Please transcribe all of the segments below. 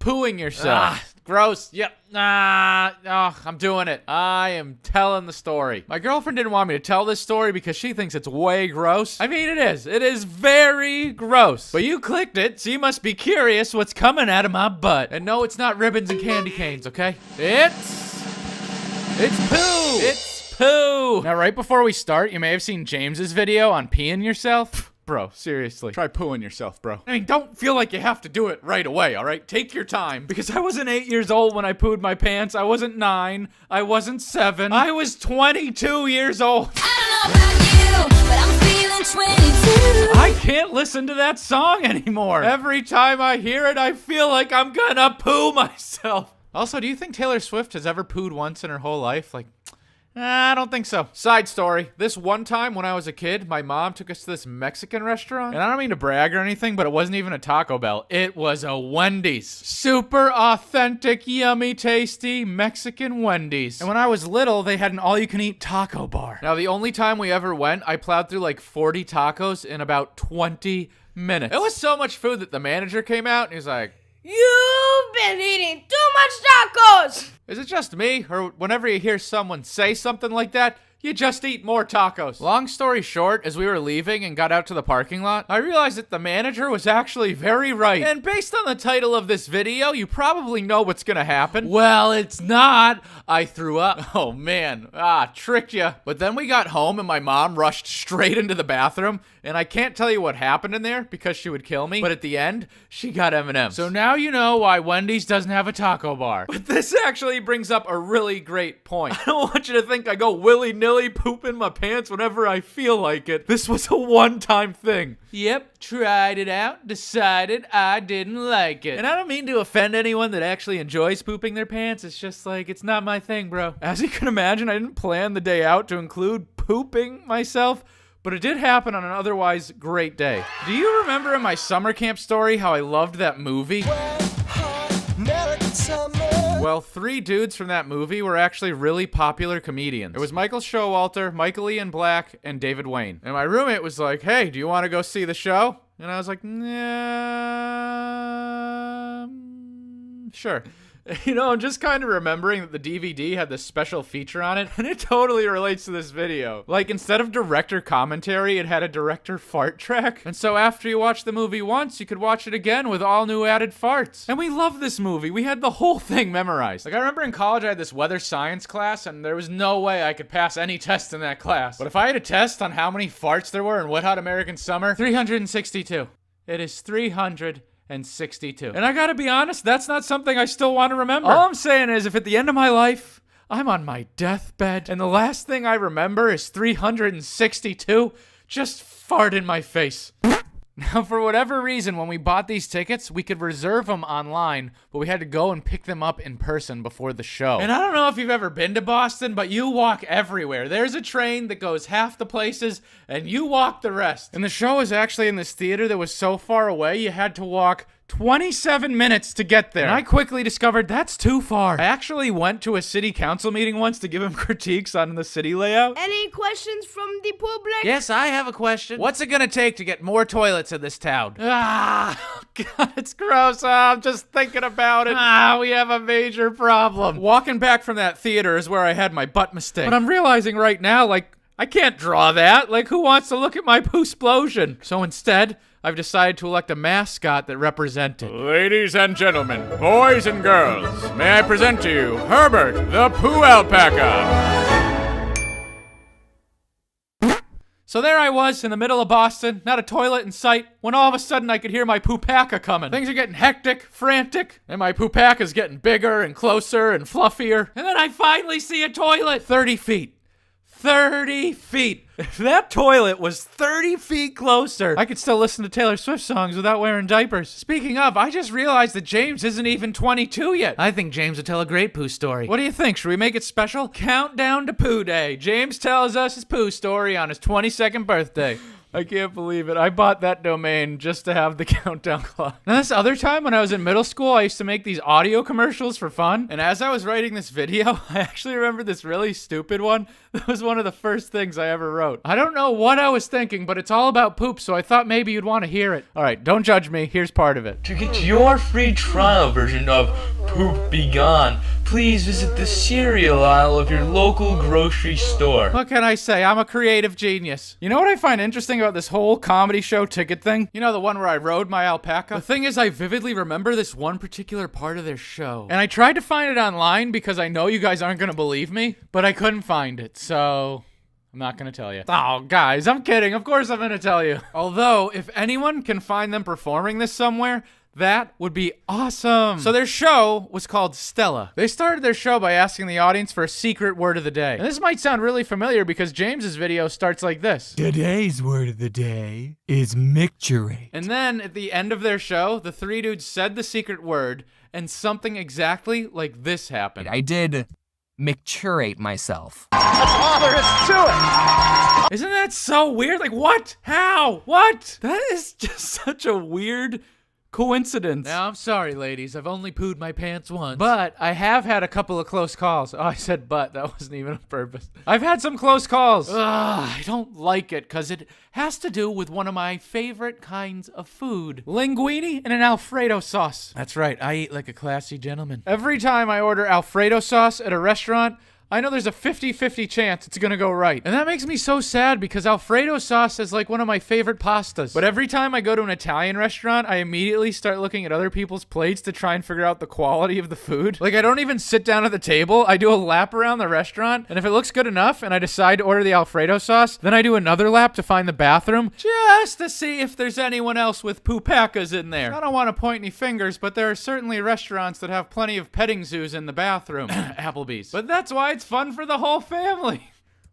pooing yourself. Gross. Yep. I'm doing it. I am telling the story. My girlfriend didn't want me to tell this story because she thinks it's way gross. I mean, it is. It is very gross. But you clicked it, so you must be curious what's coming out of my butt. And no, it's not ribbons and candy canes, okay? It's poo. It's poo. Now, right before we start, you may have seen James's video on peeing yourself. Bro, seriously. Try pooing yourself, bro. I mean, don't feel like you have to do it right away, all right? Take your time. Because I wasn't 8 years old when I pooed my pants. I wasn't 9. I wasn't 7. I was 22 years old. I don't know about you, but I'm feeling 22. I can't listen to that song anymore. Every time I hear it, I feel like I'm gonna poo myself. Also, do you think Taylor Swift has ever pooed once in her whole life? Like, I don't think so. Side story. This one time when I was a kid, my mom took us to this Mexican restaurant. And I don't mean to brag or anything, but it wasn't even a Taco Bell. It was a Wendy's. Super authentic, yummy, tasty Mexican Wendy's. And when I was little, they had an all-you-can-eat taco bar. Now, the only time we ever went, I plowed through like 40 tacos in about 20 minutes. It was so much food that the manager came out and he's like, You've been eating too much tacos! is it just me, or whenever you hear someone say something like that, you just eat more tacos? Long story short, as we were leaving and got out to the parking lot, I realized that the manager was actually very right. And based on the title of this video, you probably know what's gonna happen. Well, it's not. I threw up. Oh man, tricked ya. But then we got home and my mom rushed straight into the bathroom, and I can't tell you what happened in there because she would kill me, but at the end, she got M&Ms. So now you know why Wendy's doesn't have a taco bar. But this actually brings up a really great point. I don't want you to think I go willy-nilly poop in my pants whenever I feel like it. This was a one-time thing. Yep, tried it out, decided I didn't like it. And I don't mean to offend anyone that actually enjoys pooping their pants. It's just like, it's not my thing, bro. As you can imagine, I didn't plan the day out to include pooping myself, but it did happen on an otherwise great day. Do you remember in my summer camp story how I loved that movie? Well, 3 dudes from that movie were actually really popular comedians. It was Michael Showalter, Michael Ian Black, and David Wayne. And my roommate was like, hey, do you want to go see the show? And I was like, nah, sure. You know, I'm just kind of remembering that the DVD had this special feature on it, and it totally relates to this video. Like, instead of director commentary, it had a director fart track. And so after you watch the movie once, you could watch it again with all new added farts. And we love this movie. We had the whole thing memorized. Like, I remember in college I had this weather science class, and there was no way I could pass any test in that class. But if I had a test on how many farts there were in Wet Hot American Summer, 362. It is 362. And I gotta be honest, that's not something I still want to remember. All I'm saying is, if at the end of my life, I'm on my deathbed, and the last thing I remember is 362, just fart in my face. Now, for whatever reason, when we bought these tickets, we could reserve them online, but we had to go and pick them up in person before the show. And I don't know if you've ever been to Boston, but you walk everywhere. There's a train that goes half the places, and you walk the rest. And the show was actually in this theater that was so far away, you had to walk 27 minutes to get there. And I quickly discovered that's too far. I actually went to a city council meeting once to give him critiques on the city layout. Any questions from the public? Yes, I have a question. What's it gonna take to get more toilets in this town? God, it's gross. I'm just thinking about it. We have a major problem. Walking back from that theater is where I had my butt mistake. But I'm realizing right now, like, I can't draw that. Like, who wants to look at my poo-splosion? So instead, I've decided to elect a mascot that represented. Ladies and gentlemen, boys and girls, may I present to you Herbert the Poo Alpaca. So there I was in the middle of Boston, not a toilet in sight, when all of a sudden I could hear my poo-paca coming. Things are getting hectic, frantic, and my poo-paca's getting bigger and closer and fluffier. And then I finally see a toilet 30 feet. 30 feet. If that toilet was 30 feet closer, I could still listen to Taylor Swift songs without wearing diapers. Speaking of, I just realized that James isn't even 22 yet. I think James would tell a great poo story. What do you think? Should we make it special? Countdown to Poo Day. James tells us his poo story on his 22nd birthday. I can't believe it. I bought that domain just to have the countdown clock. Now, this other time when I was in middle school, I used to make these audio commercials for fun. And as I was writing this video, I actually remember this really stupid one. That was one of the first things I ever wrote. I don't know what I was thinking, but it's all about poop, so I thought maybe you'd want to hear it. All right, don't judge me. Here's part of it. To get your free trial version of Poop Be Gone, please visit the cereal aisle of your local grocery store. What can I say? I'm a creative genius. You know what I find interesting about this whole comedy show ticket thing? You know, the one where I rode my alpaca? The thing is, I vividly remember this one particular part of their show. And I tried to find it online because I know you guys aren't gonna believe me, but I couldn't find it, so I'm not gonna tell you. Oh, guys, I'm kidding. Of course I'm gonna tell you. Although, if anyone can find them performing this somewhere, that would be awesome. So their show was called Stella. They started their show by asking the audience for a secret word of the day. And this might sound really familiar because James's video starts like this. Today's word of the day is micturate. And then at the end of their show, the three dudes said the secret word and something exactly like this happened. I did micturate myself. Isn't that so weird? Like, what? How? What? That is just such a weird coincidence. Now, I'm sorry, ladies. I've only pooed my pants once. But I have had a couple of close calls. Oh, I said but. That wasn't even on purpose. I've had some close calls. Ugh, I don't like it because it has to do with one of my favorite kinds of food. Linguine and an Alfredo sauce. That's right. I eat like a classy gentleman. Every time I order Alfredo sauce at a restaurant, I know there's a 50-50 chance it's gonna go right. And that makes me so sad because Alfredo sauce is like one of my favorite pastas. But every time I go to an Italian restaurant, I immediately start looking at other people's plates to try and figure out the quality of the food. Like, I don't even sit down at the table. I do a lap around the restaurant, and if it looks good enough and I decide to order the Alfredo sauce, then I do another lap to find the bathroom just to see if there's anyone else with poopacas in there. I don't want to point any fingers, but there are certainly restaurants that have plenty of petting zoos in the bathroom. Applebee's. But that's why it's fun for the whole family.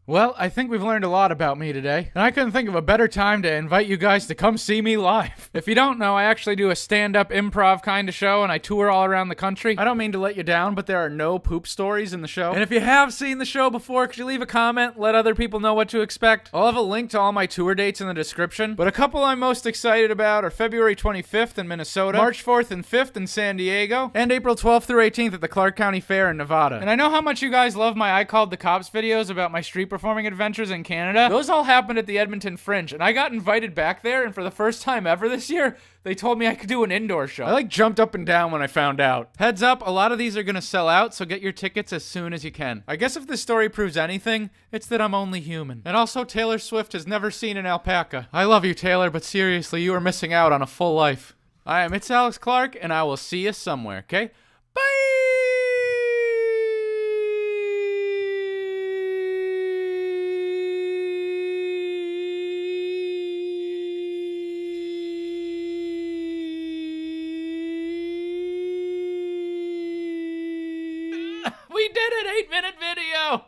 Well, I think we've learned a lot about me today, and I couldn't think of a better time to invite you guys to come see me live. If you don't know, I actually do a stand-up improv kind of show, and I tour all around the country. I don't mean to let you down, but there are no poop stories in the show. And if you have seen the show before, could you leave a comment, let other people know what to expect? I'll have a link to all my tour dates in the description, but a couple I'm most excited about are February 25th in Minnesota, March 4th and 5th in San Diego, and April 12th through 18th at the Clark County Fair in Nevada. And I know how much you guys love my I Called the Cops videos about my street performing adventures in Canada. Those all happened at the Edmonton Fringe, and I got invited back there, and for the first time ever this year, they told me I could do an indoor show. I like jumped up and down when I found out. Heads up, a lot of these are gonna sell out, so get your tickets as soon as you can. I guess if this story proves anything, it's that I'm only human. And also, Taylor Swift has never seen an alpaca. I love you, Taylor, but seriously, you are missing out on a full life. It's Alex Clark, and I will see you somewhere, okay? Bye! We did it! 8-minute video!